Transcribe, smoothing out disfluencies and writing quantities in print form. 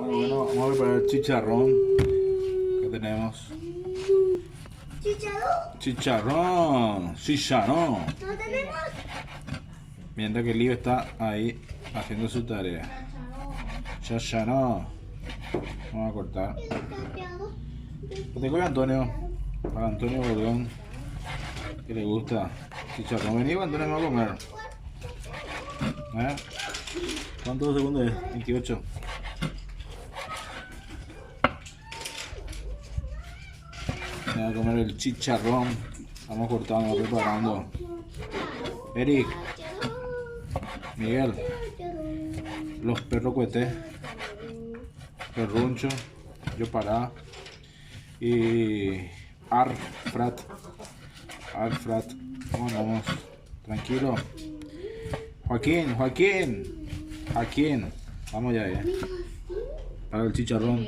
Bueno, vamos a preparar el chicharrón. ¿Qué tenemos? ¿Chicharrón? Chicharrón. ¿No tenemos? Mientras que Liv está ahí haciendo su tarea. Chicharrón. Vamos a cortar. Lo tengo de Antonio. Para Antonio Bordón. Que le gusta chicharrón. Vení, Antonio, vamos a comer. ¿Cuántos segundos es? 28. Vamos a comer el chicharrón. Estamos cortando, preparando. Eric, Miguel, los perros cuetés, Perruncho, yo para y Arfrat. ¿Cómo andamos? Tranquilo. Joaquín. Vamos ya, para el chicharrón.